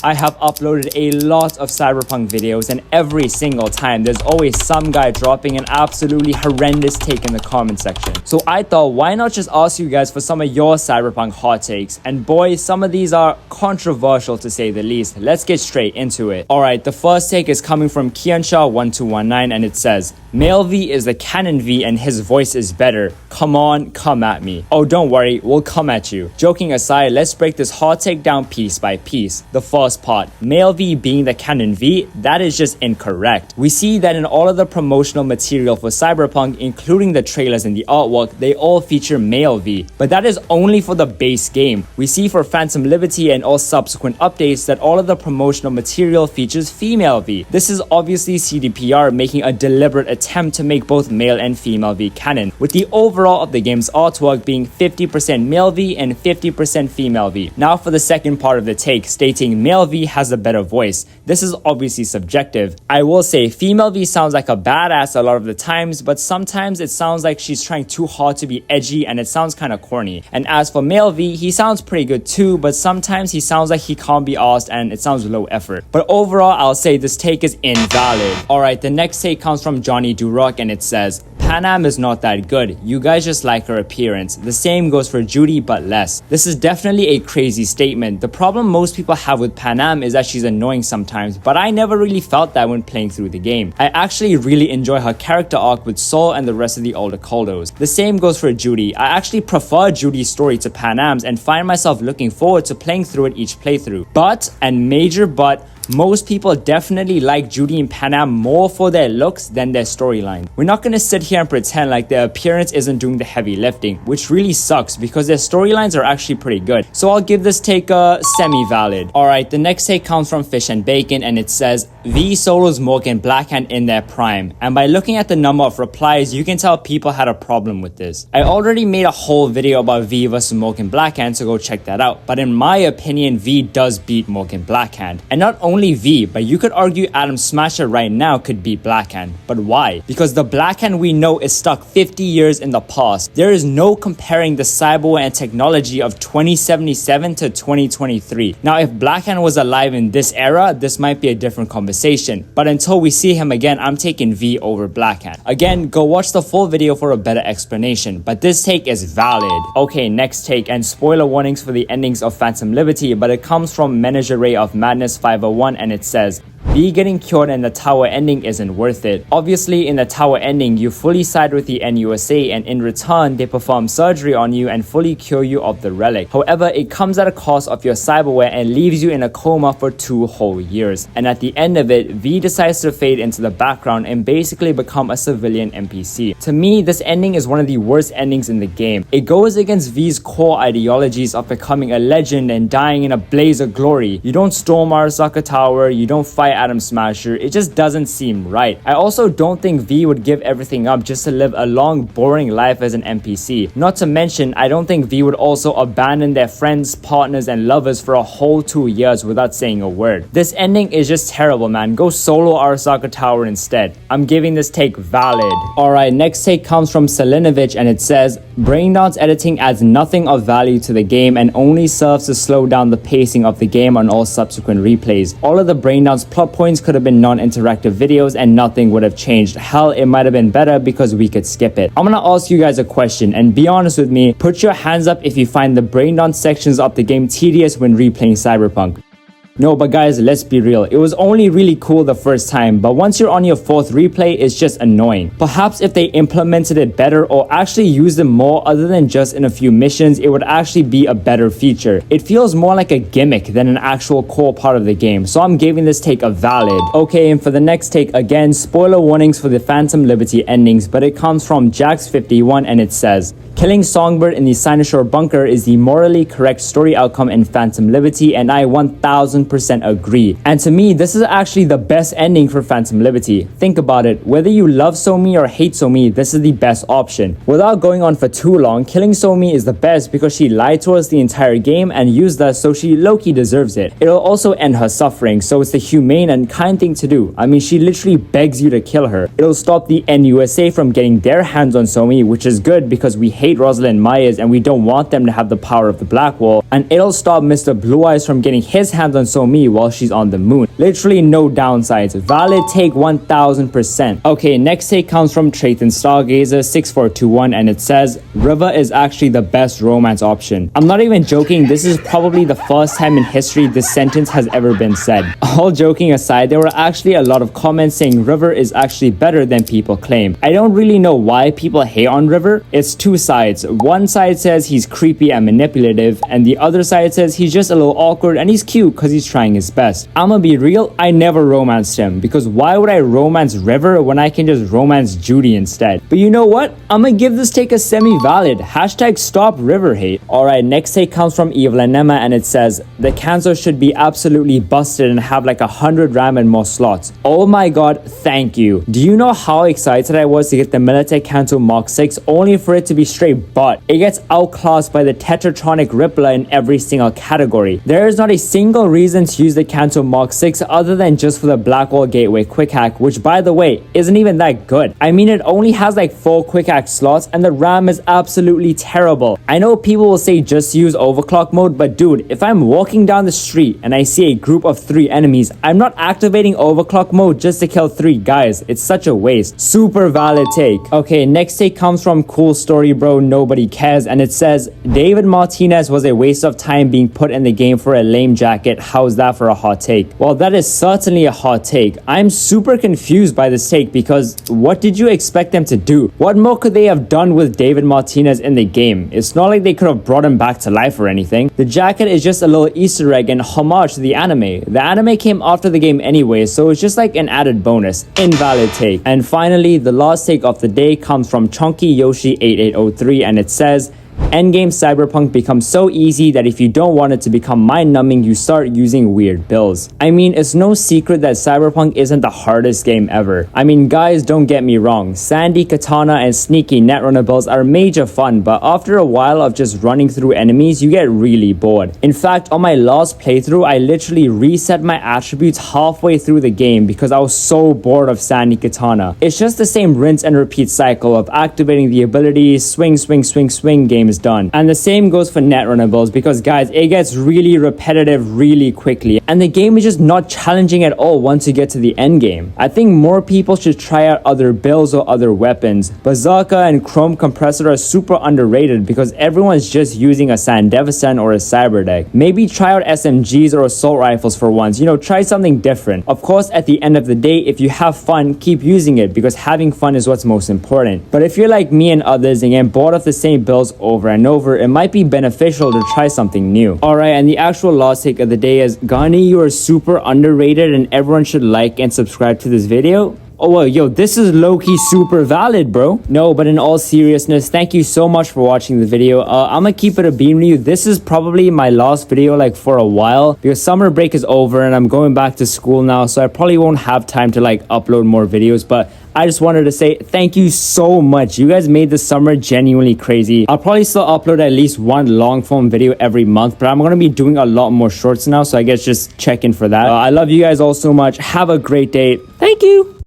I have uploaded a lot of Cyberpunk videos, and every single time there's always some guy dropping an absolutely horrendous take in the comment section. So I thought, why not just ask you guys for some of your Cyberpunk hot takes? And boy, some of these are controversial to say the least. Let's get straight into it. Alright, the first take is coming from Kianshaw1219, and it says, Male V is the Canon V and his voice is better. Come on, come at me. Oh, don't worry, we'll come at you. Joking aside, let's break this hot take down piece by piece. The first part, Male V being the Canon V, that is just incorrect. We see that in all of the promotional material for Cyberpunk, including the trailers and the artwork, they all feature Male V. But that is only for the base game. We see for Phantom Liberty and all subsequent updates that all of the promotional material features female V. This is obviously CDPR making a deliberate attempt to make both male and female V canon, with the overall of the game's artwork being 50% male V and 50% female V. Now for the second part of the take, stating male V has a better voice. This is obviously subjective. I will say female V sounds like a badass a lot of the times, but sometimes it sounds like she's trying too hard to be edgy and it sounds kind of corny. And as for male V, he sounds pretty good too, but sometimes he sounds like he can't be asked and it sounds low effort. But overall, I'll say this take is invalid. Alright, the next take comes from Johnny Durock, and it says, Panam is not that good. You guys just like her appearance. The same goes for Judy, but less. This is definitely a crazy statement. The problem most people have with Panam is that she's annoying sometimes, but I never really felt that when playing through the game. I actually really enjoy her character arc with Saul and the rest of the older Koldos. The same goes for Judy. I actually prefer Judy's story to Panam's and find myself looking forward to playing through it each playthrough. But, and major but, most people definitely like Judy and Panam more for their looks than their storyline. We're not gonna sit here and pretend like their appearance isn't doing the heavy lifting, which really sucks because their storylines are actually pretty good. So I'll give this take a semi-valid. Alright, the next take comes from Fish and Bacon, and it says, V solos Morgan Blackhand in their prime. And by looking at the number of replies, you can tell people had a problem with this. I already made a whole video about V versus Morgan Blackhand, so go check that out. But in my opinion, V does beat Morgan Blackhand. And not only V, but you could argue Adam Smasher right now could beat Blackhand. But why? Because the Blackhand we know is stuck 50 years in the past. There is no comparing the cyberware and technology of 2077 to 2023. Now, if Blackhand was alive in this era, this might be a different conversation. But until we see him again, I'm taking V over Blackhand. Again, go watch the full video for a better explanation, but this take is valid. Okay, next take, and spoiler warnings for the endings of Phantom Liberty, but it comes from Menagerie of Madness 501, and it says, V getting cured and the tower ending isn't worth it. Obviously, in the tower ending, you fully side with the NUSA, and in return, they perform surgery on you and fully cure you of the relic. However, it comes at a cost of your cyberware and leaves you in a coma for 2 whole years. And at the end of it, V decides to fade into the background and basically become a civilian NPC. To me, this ending is one of the worst endings in the game. It goes against V's core ideologies of becoming a legend and dying in a blaze of glory. You don't storm Arasaka Tower, you don't fight Adam Smasher. It just doesn't seem right. I also don't think V would give everything up just to live a long, boring life as an NPC. Not to mention, I don't think V would also abandon their friends, partners, and lovers for a whole 2 years without saying a word. This ending is just terrible, man. Go solo Arasaka Tower instead. I'm giving this take valid. Alright, next take comes from Selinovich, and it says, Braindance editing adds nothing of value to the game and only serves to slow down the pacing of the game on all subsequent replays. All of the Braindance plot points could have been non-interactive videos and nothing would have changed. Hell, it might have been better because we could skip it. I'm gonna ask you guys a question, and be honest with me. Put your hands up if you find the Braindance sections of the game tedious when replaying Cyberpunk. No, but guys, let's be real. It was only really cool the first time, but once you're on your 4th replay, it's just annoying. Perhaps if they implemented it better or actually used it more other than just in a few missions, it would actually be a better feature. It feels more like a gimmick than an actual core part of the game, so I'm giving this take a valid. Okay, and for the next take, again, spoiler warnings for the Phantom Liberty endings, but it comes from Jax51, and it says, Killing Songbird in the Cynosure bunker is the morally correct story outcome in Phantom Liberty, and I 1000% agree. And to me, this is actually the best ending for Phantom Liberty. Think about it. Whether you love Somi or hate Somi, this is the best option. Without going on for too long, killing Somi is the best because she lied to us the entire game and used us, so she low-key deserves it. It'll also end her suffering, so it's the humane and kind thing to do. I mean, she literally begs you to kill her. It'll stop the NUSA from getting their hands on Somi, which is good because we hate Rosalind Myers and we don't want them to have the power of the Black Wall. And it'll stop Mr. Blue Eyes from getting his hands on Somi also me while she's on the moon. Literally no downsides. Valid take 1000%. Okay, next take comes from Trayton Stargazer 6421 and it says, River is actually the best romance option. I'm not even joking, this is probably the first time in history this sentence has ever been said. All joking aside, there were actually a lot of comments saying River is actually better than people claim. I don't really know why people hate on River. It's two sides. One side says he's creepy and manipulative, and the other side says he's just a little awkward and he's cute because he's trying his best. I'ma be real, I never romanced him, because why would I romance River when I can just romance Judy instead? But you know what? I'ma give this take a semi-valid. Hashtag stop River hate. Alright, next take comes from Evil Enema and it says, the Canto should be absolutely busted and have like 100 RAM and more slots. Oh my god, thank you. Do you know how excited I was to get the Militech Canto Mark 6 only for it to be straight butt? It gets outclassed by the Tetratronic Rippler in every single category. There is not a single reason to use the Canto Mark 6 other than just for the Blackwall Gateway quick hack, which by the way isn't even that good. I mean, it only has like 4 quick hack slots and the RAM is absolutely terrible. I know people will say just use overclock mode, but dude, if I'm walking down the street and I see a group of 3 enemies, I'm not activating overclock mode just to kill 3 guys. It's such a waste. Super valid take. Okay, next take comes from Cool Story Bro Nobody Cares and it says, David Martinez was a waste of time being put in the game for a lame jacket. How's that for a hot take? Well, that is certainly a hot take. I'm super confused by this take because what did you expect them to do? What more could they have done with David Martinez in the game? It's not like they could have brought him back to life or anything. The jacket is just a little Easter egg and homage to the anime. The anime came after the game anyway, so it's just like an added bonus. Invalid take. And finally, the last take of the day comes from Chunky Yoshi 8803 and it says, Endgame Cyberpunk becomes so easy that if you don't want it to become mind-numbing, you start using weird builds. I mean, it's no secret that Cyberpunk isn't the hardest game ever. I mean, guys, don't get me wrong. Sandy, Katana, and Sneaky Netrunner builds are major fun, but after a while of just running through enemies, you get really bored. In fact, on my last playthrough, I literally reset my attributes halfway through the game because I was so bored of Sandy Katana. It's just the same rinse and repeat cycle of activating the abilities, swing, game is done. And the same goes for Netrunner builds because guys, it gets really repetitive really quickly and the game is just not challenging at all once you get to the end game. I think more people should try out other builds or other weapons. Berserker and Chrome Compressor are super underrated because everyone's just using a Sandevistan or a Cyber deck. Maybe try out SMGs or assault rifles for once, you know, try something different. Of course, at the end of the day, if you have fun, keep using it because having fun is what's most important. But if you're like me and others and get bored of the same builds over and over, it might be beneficial to try something new. Alright, and the actual last take of the day is, Gani, you are super underrated and everyone should like and subscribe to this video. Oh, well, yo, this is low-key super valid, bro. No, but in all seriousness, thank you so much for watching the video. I'm gonna keep it a beam to you. This is probably my last video, like, for a while, because summer break is over and I'm going back to school now, so I probably won't have time to, like, upload more videos, but I just wanted to say thank you so much. You guys made the summer genuinely crazy. I'll probably still upload at least one long form video every month, but I'm going to be doing a lot more shorts now, so I guess just check in for that. I love you guys all so much. Have a great day. Thank you.